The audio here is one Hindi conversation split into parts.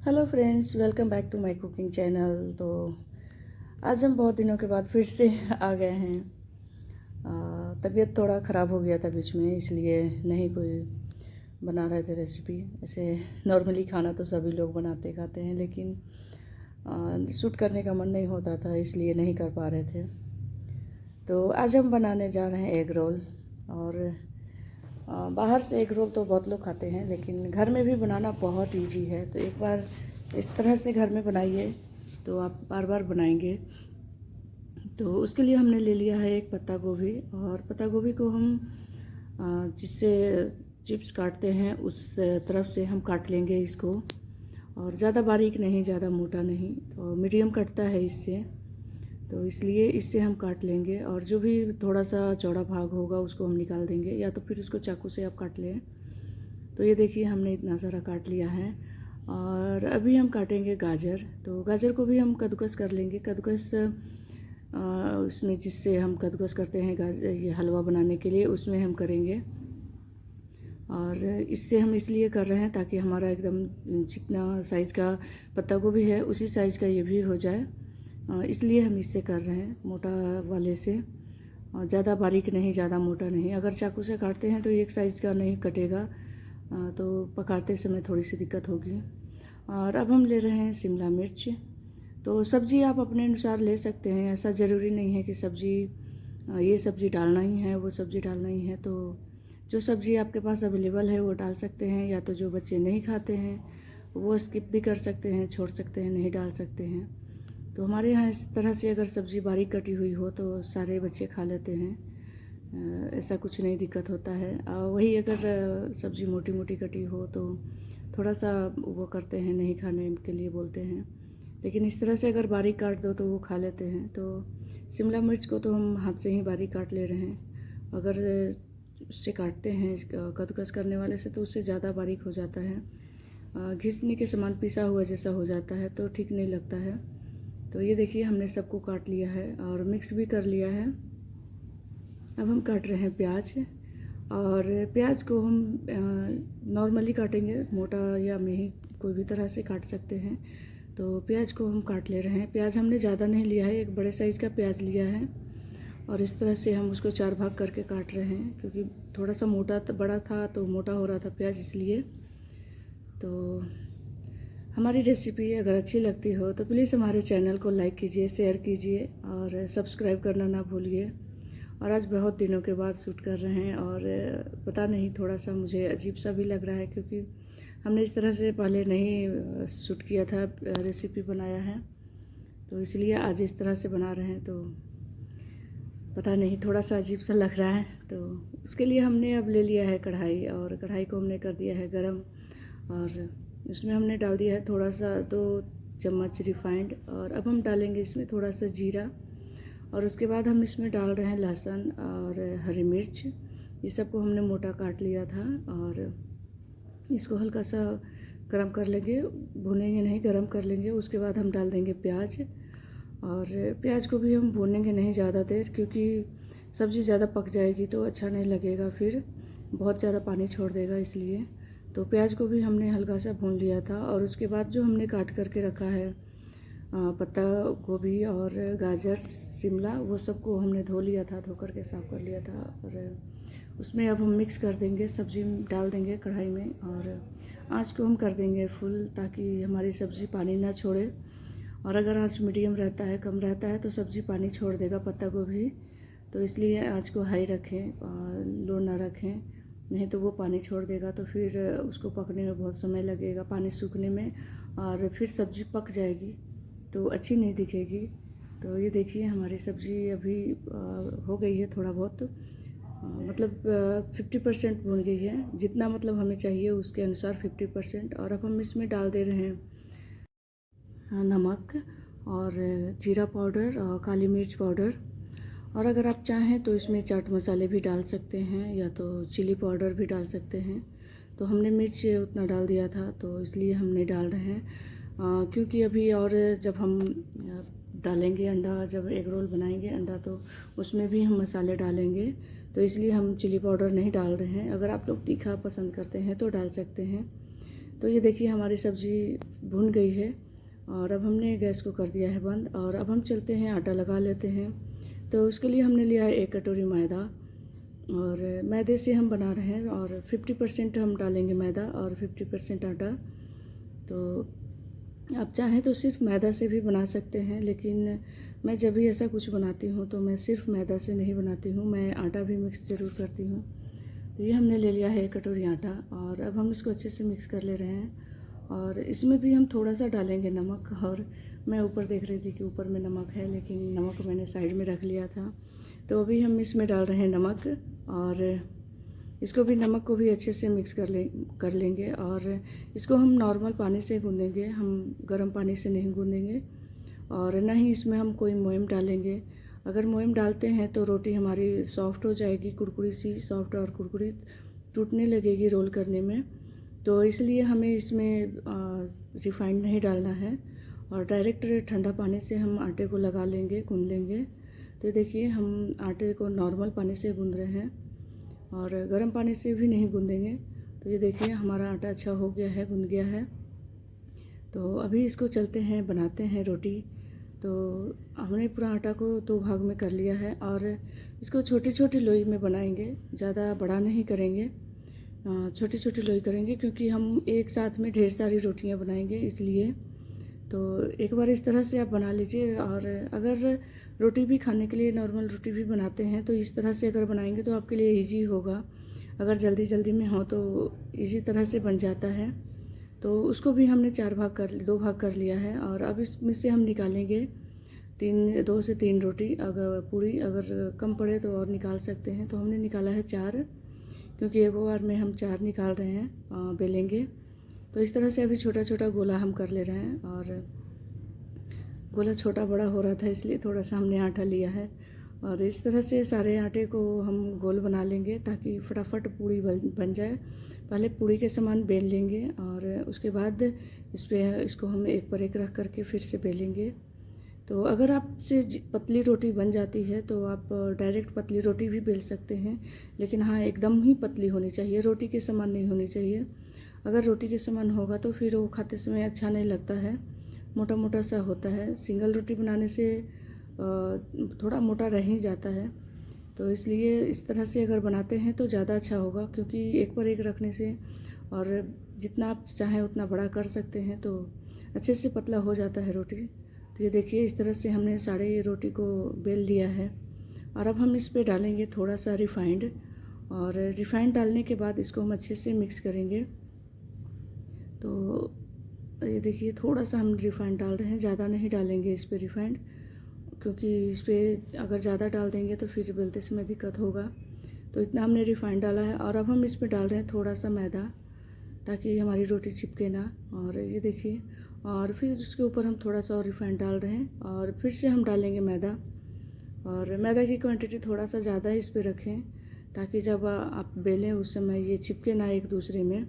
Hello friends, welcome back to my cooking channel. तो आज हम बहुत दिनों के बाद फिर से आ गए हैं। तबीयत थोड़ा ख़राब हो गया था बीच में, इसलिए नहीं कोई बना रहे थे रेसिपी। ऐसे नॉर्मली खाना तो सभी लोग बनाते खाते हैं, लेकिन शूट करने का मन नहीं होता था, इसलिए नहीं कर पा रहे थे। तो आज हम बनाने जा रहे हैं एग रोल। और बाहर से एग रोल तो बहुत लोग खाते हैं, लेकिन घर में भी बनाना बहुत इजी है। तो एक बार इस तरह से घर में बनाइए तो आप बार बार बनाएंगे। तो उसके लिए हमने ले लिया है एक पत्ता गोभी, और पत्ता गोभी को हम जिससे चिप्स काटते हैं उस तरफ से हम काट लेंगे इसको। और ज़्यादा बारीक नहीं, ज़्यादा मोटा नहीं, तो मीडियम कटता है इससे, तो इसलिए इससे हम काट लेंगे। और जो भी थोड़ा सा चौड़ा भाग होगा उसको हम निकाल देंगे, या तो फिर उसको चाकू से आप काट लें। तो ये देखिए, हमने इतना सारा काट लिया है। और अभी हम काटेंगे गाजर। तो गाजर को भी हम कद्दूकस कर लेंगे। कद्दूकस उसमें जिससे हम कद्दूकस करते हैं गाजर, ये हलवा बनाने के लिए उसमें हम करेंगे। और इससे हम इसलिए कर रहे हैं ताकि हमारा एकदम जितना साइज़ का पत्ता गोभी है उसी साइज़ का ये भी हो जाए, इसलिए हम इससे कर रहे हैं, मोटा वाले से। ज़्यादा बारीक नहीं, ज़्यादा मोटा नहीं। अगर चाकू से काटते हैं तो एक साइज़ का नहीं कटेगा, तो पकाते समय थोड़ी सी दिक्कत होगी। और अब हम ले रहे हैं शिमला मिर्च। तो सब्ज़ी आप अपने अनुसार ले सकते हैं, ऐसा ज़रूरी नहीं है कि सब्ज़ी ये सब्ज़ी डालना ही है, वो सब्ज़ी डालना ही है। तो जो सब्ज़ी आपके पास अवेलेबल है वो डाल सकते हैं, या तो जो बच्चे नहीं खाते हैं वो स्किप भी कर सकते हैं, छोड़ सकते हैं, नहीं डाल सकते हैं। तो हमारे यहाँ इस तरह से अगर सब्ज़ी बारीक कटी हुई हो तो सारे बच्चे खा लेते हैं, ऐसा कुछ नहीं दिक्कत होता है। वही अगर सब्ज़ी मोटी मोटी कटी हो तो थोड़ा सा वो करते हैं, नहीं खाने के लिए बोलते हैं। लेकिन इस तरह से अगर बारीक काट दो तो वो खा लेते हैं। तो शिमला मिर्च को तो हम हाथ से ही बारीक काट ले रहे हैं। अगर उससे काटते हैं कद्दूकस करने वाले से तो उससे ज़्यादा बारीक हो जाता है, घिसने के समान पिसा हुआ जैसा हो जाता है, तो ठीक नहीं लगता है। तो ये देखिए, हमने सबको काट लिया है और मिक्स भी कर लिया है। अब हम काट रहे हैं प्याज। और प्याज को हम नॉर्मली काटेंगे, मोटा या मेही कोई भी तरह से काट सकते हैं। तो प्याज को हम काट ले रहे हैं। प्याज हमने ज़्यादा नहीं लिया है, एक बड़े साइज़ का प्याज लिया है, और इस तरह से हम उसको 4 भाग करके काट रहे हैं, क्योंकि थोड़ा सा बड़ा था तो मोटा हो रहा था प्याज, इसलिए। तो हमारी रेसिपी अगर अच्छी लगती हो तो प्लीज़ हमारे चैनल को लाइक कीजिए, शेयर कीजिए और सब्सक्राइब करना ना भूलिए। और आज बहुत दिनों के बाद शूट कर रहे हैं, और पता नहीं, थोड़ा सा मुझे अजीब सा भी लग रहा है, क्योंकि हमने इस तरह से पहले नहीं शूट किया था, रेसिपी बनाया है, तो इसलिए आज इस तरह से बना रहे हैं। तो पता नहीं, थोड़ा सा अजीब सा लग रहा है। तो उसके लिए हमने अब ले लिया है कढ़ाई, और कढ़ाई को हमने कर दिया है गरम। और उसमें हमने डाल दिया है थोड़ा सा 2 चम्मच रिफाइंड। और अब हम डालेंगे इसमें थोड़ा सा जीरा, और उसके बाद हम इसमें डाल रहे हैं लहसुन और हरी मिर्च। ये सबको हमने मोटा काट लिया था, और इसको हल्का सा गरम कर लेंगे, भूनेंगे नहीं, गरम कर लेंगे। उसके बाद हम डाल देंगे प्याज। और प्याज को भी हम भूनेंगे नहीं ज़्यादा देर, क्योंकि सब्ज़ी ज़्यादा पक जाएगी तो अच्छा नहीं लगेगा, फिर बहुत ज़्यादा पानी छोड़ देगा, इसलिए। तो प्याज को भी हमने हल्का सा भून लिया था। और उसके बाद जो हमने काट करके रखा है पत्ता गोभी और गाजर, शिमला, वो सबको हमने धो लिया था, धो करके साफ़ कर लिया था। और उसमें अब हम मिक्स कर देंगे, सब्ज़ी डाल देंगे कढ़ाई में, और आँच को हम कर देंगे फुल, ताकि हमारी सब्ज़ी पानी ना छोड़े। और अगर आँच मीडियम रहता है, कम रहता है, तो सब्ज़ी पानी छोड़ देगा पत्ता गोभी। तो इसलिए आँच को हाई रखें, लो ना रखें, नहीं तो वो पानी छोड़ देगा, तो फिर उसको पकने में बहुत समय लगेगा, पानी सूखने में, और फिर सब्ज़ी पक जाएगी तो अच्छी नहीं दिखेगी। तो ये देखिए, हमारी सब्ज़ी अभी हो गई है, थोड़ा बहुत मतलब 50% भून गई है, जितना मतलब हमें चाहिए उसके अनुसार 50%। और अब हम इसमें डाल दे रहे हैं नमक और जीरा पाउडर और काली मिर्च पाउडर। और अगर आप चाहें तो इसमें चाट मसाले भी डाल सकते हैं, या तो चिली पाउडर भी डाल सकते हैं। तो हमने मिर्च उतना डाल दिया था, तो इसलिए हमने डाल रहे हैं, क्योंकि अभी और जब हम डालेंगे अंडा, जब एग रोल बनाएंगे अंडा, तो उसमें भी हम मसाले डालेंगे, तो इसलिए हम चिली पाउडर नहीं डाल रहे हैं। अगर आप लोग तीखा पसंद करते हैं तो डाल सकते हैं। तो ये देखिए हमारी सब्ज़ी भुन गई है और अब हमने गैस को कर दिया है बंद और अब हम चलते हैं आटा लगा लेते हैं। तो उसके लिए हमने लिया है 1 कटोरी मैदा और मैदे से हम बना रहे हैं और 50% हम डालेंगे मैदा और 50% आटा। तो आप चाहें तो सिर्फ मैदा से भी बना सकते हैं, लेकिन मैं जब भी ऐसा कुछ बनाती हूँ तो मैं सिर्फ मैदा से नहीं बनाती हूँ, मैं आटा भी मिक्स ज़रूर करती हूँ। तो ये हमने ले लिया है 1 कटोरी आटा और अब हम इसको अच्छे से मिक्स कर ले रहे हैं और इसमें भी हम थोड़ा सा डालेंगे नमक। और मैं ऊपर देख रही थी कि ऊपर में नमक है, लेकिन नमक मैंने साइड में रख लिया था। तो अभी हम इसमें डाल रहे हैं नमक और इसको भी, नमक को भी अच्छे से मिक्स कर लेंगे और इसको हम नॉर्मल पानी से गूँधेंगे, हम गर्म पानी से नहीं गूँधेंगे और ना ही इसमें हम कोई मोयम डालेंगे। अगर मोयम डालते हैं तो रोटी हमारी सॉफ्ट हो जाएगी, कुरकुरी सी सॉफ्ट और कुरकुरी टूटने लगेगी रोल करने में। तो इसलिए हमें इसमें रिफाइंड नहीं डालना है और डायरेक्ट ठंडा पानी से हम आटे को लगा लेंगे, गूँध लेंगे। तो देखिए हम आटे को नॉर्मल पानी से गूँध रहे हैं और गर्म पानी से भी नहीं गूँधेंगे। तो ये देखिए हमारा आटा अच्छा हो गया है, गूँध गया है। तो अभी इसको चलते हैं, बनाते हैं रोटी। तो हमने पूरा आटा को 2 भाग में कर लिया है और इसको छोटी छोटी लोई में बनाएंगे, ज़्यादा बड़ा नहीं करेंगे, छोटी छोटी लोई करेंगे क्योंकि हम एक साथ में ढेर सारी रोटियां बनाएंगे इसलिए। तो एक बार इस तरह से आप बना लीजिए और अगर रोटी भी खाने के लिए नॉर्मल रोटी भी बनाते हैं तो इस तरह से अगर बनाएंगे तो आपके लिए ईजी होगा। अगर जल्दी जल्दी में हो तो ईजी तरह से बन जाता है। तो उसको भी हमने 2 भाग कर लिया है और अब इसमें से हम निकालेंगे 2 से 3 रोटी। अगर पूरी अगर कम पड़े तो और निकाल सकते हैं। तो हमने निकाला है 4, क्योंकि एक बार में हम 4 निकाल रहे हैं, बेलेंगे। तो इस तरह से अभी छोटा छोटा गोला हम कर ले रहे हैं और गोला छोटा बड़ा हो रहा था इसलिए थोड़ा सा हमने आटा लिया है और इस तरह से सारे आटे को हम गोल बना लेंगे ताकि फटाफट पूड़ी बन जाए। पहले पूड़ी के समान बेल लेंगे और उसके बाद इसको हम एक पर एक रख करके फिर से बेलेंगे। तो अगर आपसे पतली रोटी बन जाती है तो आप डायरेक्ट पतली रोटी भी बेल सकते हैं, लेकिन हाँ एकदम ही पतली होनी चाहिए, रोटी के समान नहीं होनी चाहिए। अगर रोटी के समान होगा तो फिर वो खाते समय अच्छा नहीं लगता है, मोटा मोटा सा होता है। सिंगल रोटी बनाने से थोड़ा मोटा रह ही जाता है। तो इसलिए इस तरह से अगर बनाते हैं तो ज़्यादा अच्छा होगा, क्योंकि एक पर एक रखने से और जितना आप चाहें उतना बड़ा कर सकते हैं तो अच्छे से पतला हो जाता है रोटी। तो ये देखिए इस तरह से हमने सारे रोटी को बेल लिया है और अब हम इस पर डालेंगे थोड़ा सा रिफाइंड और रिफाइंड डालने के बाद इसको हम अच्छे से मिक्स करेंगे। तो ये देखिए थोड़ा सा हम रिफाइंड डाल रहे हैं, ज़्यादा नहीं डालेंगे इस पर रिफाइंड, क्योंकि इस पर अगर ज़्यादा डाल देंगे तो फिर बेलते समय दिक्कत होगा। तो इतना हमने रिफाइंड डाला है और अब हम इसमें डाल रहे हैं थोड़ा सा मैदा ताकि हमारी रोटी चिपके ना। और ये देखिए, और फिर उसके ऊपर हम थोड़ा सा और रिफाइंड डाल रहे हैं और फिर से हम डालेंगे मैदा। और मैदा की क्वांटिटी थोड़ा सा ज़्यादा इस पर रखें ताकि जब आप बेलें उस समय ये चिपके ना एक दूसरे में,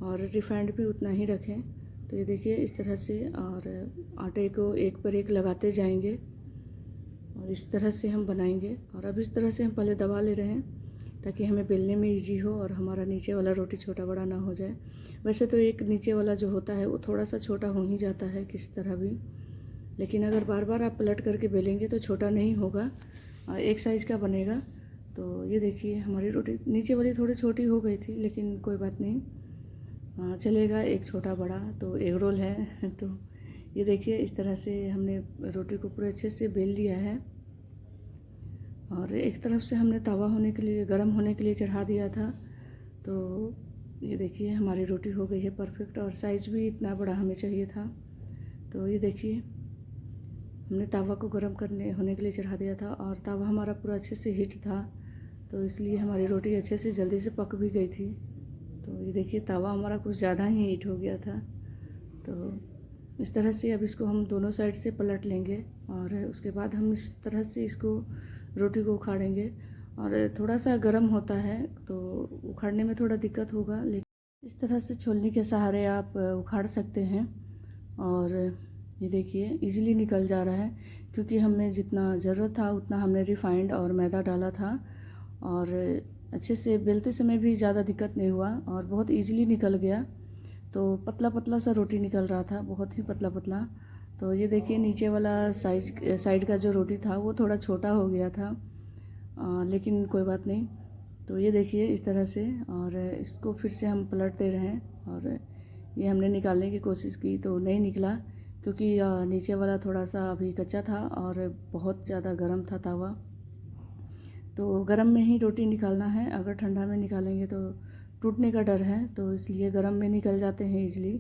और रिफाइंड भी उतना ही रखें। तो ये देखिए इस तरह से, और आटे को एक पर एक लगाते जाएंगे और इस तरह से हम बनाएंगे। और अब इस तरह से हम पहले दबा ले रहे हैं ताकि हमें बेलने में इजी हो और हमारा नीचे वाला रोटी छोटा बड़ा ना हो जाए। वैसे तो एक नीचे वाला जो होता है वो थोड़ा सा छोटा हो ही जाता है किसी तरह भी, लेकिन अगर बार बार आप पलट करके बेलेंगे तो छोटा नहीं होगा, एक साइज़ का बनेगा। तो ये देखिए हमारी रोटी नीचे वाली थोड़ी छोटी हो गई थी, लेकिन कोई बात नहीं, चलेगा, एक छोटा बड़ा तो एग रोल है। तो ये देखिए इस तरह से हमने रोटी को पूरे अच्छे से बेल लिया है और एक तरफ से हमने तवा होने के लिए, गर्म होने के लिए चढ़ा दिया था। तो ये देखिए हमारी रोटी हो गई है परफेक्ट और साइज़ भी इतना बड़ा हमें चाहिए था। तो ये देखिए हमने तवा को गर्म होने के लिए चढ़ा दिया था और तवा हमारा पूरा अच्छे से हीट था, तो इसलिए हमारी रोटी अच्छे से जल्दी से पक भी गई थी। तो ये देखिए तवा हमारा कुछ ज़्यादा ही हीट हो गया था। तो इस तरह से अब इसको हम दोनों साइड से पलट लेंगे और उसके बाद हम इस तरह से इसको रोटी को उखाड़ेंगे। और थोड़ा सा गर्म होता है तो उखाड़ने में थोड़ा दिक्कत होगा, लेकिन इस तरह से छोलनी के सहारे आप उखाड़ सकते हैं। और ये देखिए इजीली निकल जा रहा है, क्योंकि हमें जितना ज़रूरत था उतना हमने रिफाइंड और मैदा डाला था और अच्छे से बेलते समय भी ज़्यादा दिक्कत नहीं हुआ और बहुत इजीली निकल गया। तो पतला पतला सा रोटी निकल रहा था, बहुत ही पतला पतला। तो ये देखिए नीचे वाला साइड का जो रोटी था वो थोड़ा छोटा हो गया था, लेकिन कोई बात नहीं। तो ये देखिए इस तरह से, और इसको फिर से हम पलट दे रहे हैं। और ये हमने निकालने की कोशिश की तो नहीं निकला, क्योंकि नीचे वाला थोड़ा सा अभी कच्चा था और बहुत ज़्यादा गर्म था तवा। तो गर्म में ही रोटी निकालना है, अगर ठंडा में निकालेंगे तो टूटने का डर है, तो इसलिए गर्म में निकल जाते हैं इजली।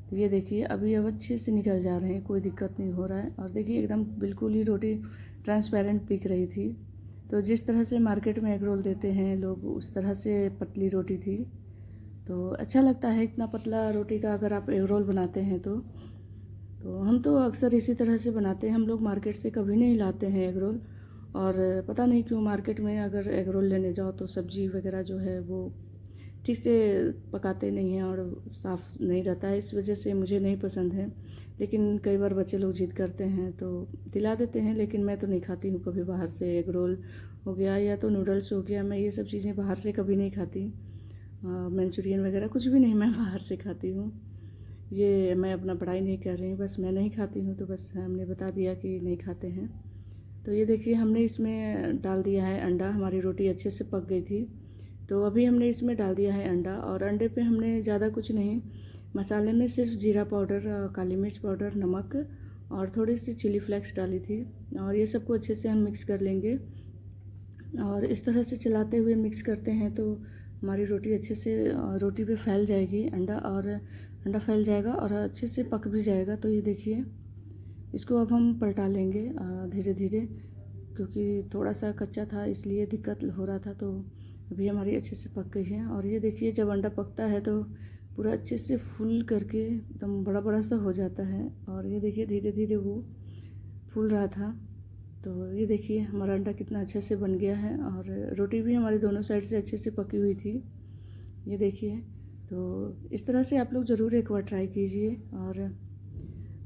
तो ये देखिए अभी अब अच्छे से निकल जा रहे हैं, कोई दिक्कत नहीं हो रहा है। और देखिए एकदम बिल्कुल ही रोटी ट्रांसपेरेंट दिख रही थी। तो जिस तरह से मार्केट में एग रोल देते हैं लोग, उस तरह से पतली रोटी थी। तो अच्छा लगता है इतना पतला रोटी का अगर आप एग रोल बनाते हैं तो हम तो अक्सर इसी तरह से बनाते हैं। हम लोग मार्केट से कभी नहीं लाते हैं एग रोल। और पता नहीं क्यों मार्केट में अगर एग रोल लेने जाओ तो सब्ज़ी वगैरह जो है वो ठीक से पकाते नहीं हैं और साफ़ नहीं रहता है, इस वजह से मुझे नहीं पसंद है। लेकिन कई बार बच्चे लोग जिद करते हैं तो दिला देते हैं, लेकिन मैं तो नहीं खाती हूँ कभी बाहर से। एग रोल हो गया या तो नूडल्स हो गया, मैं ये सब चीज़ें बाहर से कभी नहीं खाती। मंचूरियन वगैरह कुछ भी नहीं मैं बाहर से खाती हूँ। ये मैं अपना बड़ाई नहीं कर रही हूँ, बस मैं नहीं खाती हूँ, तो बस हमने बता दिया कि नहीं खाते हैं। तो ये देखिए हमने इसमें डाल दिया है अंडा। हमारी रोटी अच्छे से पक गई थी, तो अभी हमने इसमें डाल दिया है अंडा। और अंडे पे हमने ज़्यादा कुछ नहीं, मसाले में सिर्फ जीरा पाउडर, काली मिर्च पाउडर, नमक और थोड़ी सी चिली फ्लेक्स डाली थी। और ये सबको अच्छे से हम मिक्स कर लेंगे। और इस तरह से चलाते हुए मिक्स करते हैं तो हमारी रोटी अच्छे से रोटी पे फैल जाएगी अंडा, और अंडा फैल जाएगा और अच्छे से पक भी जाएगा। तो ये देखिए इसको अब हम पलटा लेंगे धीरे धीरे, क्योंकि थोड़ा सा कच्चा था इसलिए दिक्कत हो रहा था। तो अभी हमारी अच्छे से पक गई है। और ये देखिए जब अंडा पकता है तो पूरा अच्छे से फूल करके एकदम बड़ा बड़ा सा हो जाता है। और ये देखिए धीरे धीरे वो फूल रहा था। तो ये देखिए हमारा अंडा कितना अच्छे से बन गया है, और रोटी भी हमारी दोनों साइड से अच्छे से पकी हुई थी। ये देखिए, तो इस तरह से आप लोग ज़रूर एक बार ट्राई कीजिए। और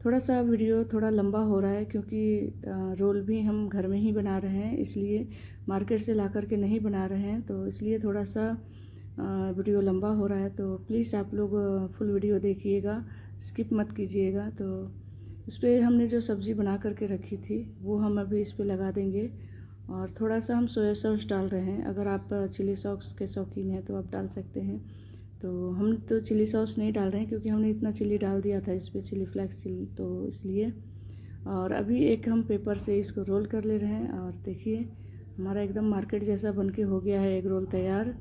थोड़ा सा वीडियो थोड़ा लंबा हो रहा है, क्योंकि रोल भी हम घर में ही बना रहे हैं, इसलिए मार्केट से ला कर के नहीं बना रहे हैं, तो इसलिए थोड़ा सा वीडियो लंबा हो रहा है। तो प्लीज़ आप लोग फुल वीडियो देखिएगा, स्किप मत कीजिएगा। तो इस पर हमने जो सब्ज़ी बना करके रखी थी वो हम अभी इस पर लगा देंगे। और थोड़ा सा हम सोया सॉस डाल रहे हैं, अगर आप चिली सॉस के शौकीन हैं तो आप डाल सकते हैं। तो हम तो चिली सॉस नहीं डाल रहे हैं, क्योंकि हमने इतना चिली डाल दिया था इस पर, चिली फ्लेक्स चिली, तो इसलिए। और अभी एक हम पेपर से इसको रोल कर ले रहे हैं। और देखिए हमारा एकदम मार्केट जैसा बनके हो गया है एग रोल तैयार।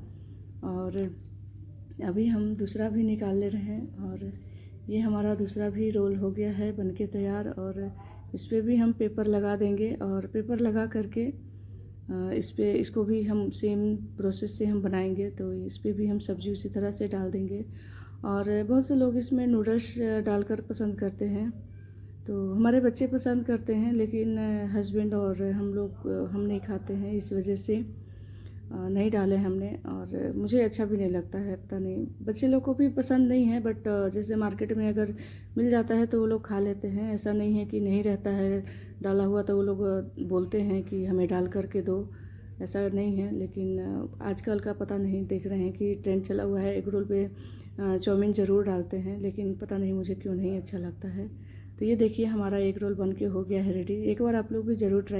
और अभी हम दूसरा भी निकाल ले रहे हैं, और ये हमारा दूसरा भी रोल हो गया है बनके तैयार। और इस पर भी हम पेपर लगा देंगे, और पेपर लगा करके इस पे इसको भी हम सेम प्रोसेस से हम बनाएंगे। तो इस पे भी हम सब्ज़ी उसी तरह से डाल देंगे। और बहुत से लोग इसमें नूडल्स डालकर पसंद करते हैं, तो हमारे बच्चे पसंद करते हैं, लेकिन हस्बैंड और हम लोग हम नहीं खाते हैं, इस वजह से नहीं डाले हमने। और मुझे अच्छा भी नहीं लगता है, पता नहीं बच्चे लोग को भी पसंद नहीं है, बट जैसे मार्केट में अगर मिल जाता है तो वो लोग खा लेते हैं। ऐसा नहीं है कि नहीं रहता है डाला हुआ, तो वो लोग बोलते हैं कि हमें डाल करके दो, ऐसा नहीं है। लेकिन आजकल का पता नहीं, देख रहे हैं कि ट्रेंड चला हुआ है एग रोल पे चाउमीन ज़रूर डालते हैं, लेकिन पता नहीं मुझे क्यों नहीं अच्छा लगता है। तो ये देखिए हमारा एग रोल बन के हो गया है रेडी। एक बार आप लोग भी ज़रूर ट्राई